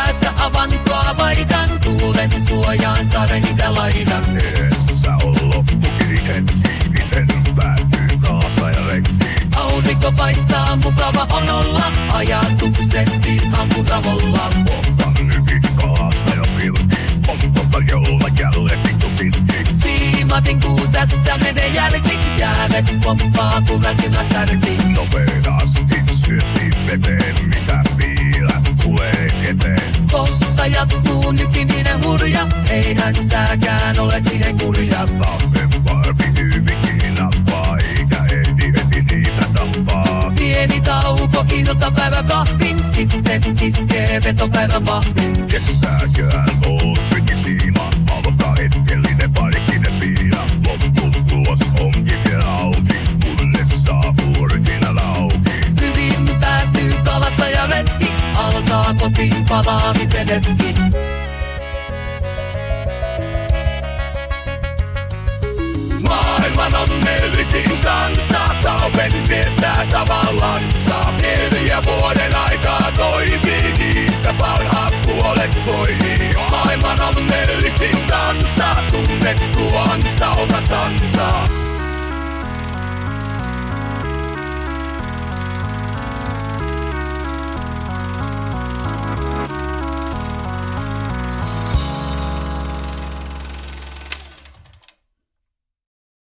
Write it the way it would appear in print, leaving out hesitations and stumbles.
päästä avantoa vaihdan. Tuulen suojaan sarvita laidan. Edessä on loppukirihetki, miten päätyy kalasta ja rekki. Aurinko paistaa, mukava on olla, ajatukset ihan mukavolla. Poltan nykin kalasta ja pilki, on tarjolla jälleen vittu silti. Siimatin kuu tässä menee järki, jäävet pomppaa kun väsyvä särki. Nopeasti syötiin veteen, mitä piilä tulee eteen. Kohta jatkuu nykiminen hurja, eihän sääkään ole siihen kurja. Tappevarpi hyvinkin nappaa, eikä ehdi heti niitä tappaa. Pieni tauko, iltapäivä kahvin, sitten iskee vetopäivän vahvin. Kestääkään Oldwickin siima, alkaa hetkellinen parikinen piina. Lopputulos onkin vielä auki, kunnes saapuu rytinällä auki. Hyvin päättyy kalasta ja retki, alkaa kotiin palaamisen hetki. Maailman onnellisin kansa, talven viettää tavallansa. 4 vuoden aikaa toimii, niistä parhaat puolet poimii. Maailman onnellisin kansa, tunnettuaan saunastansa.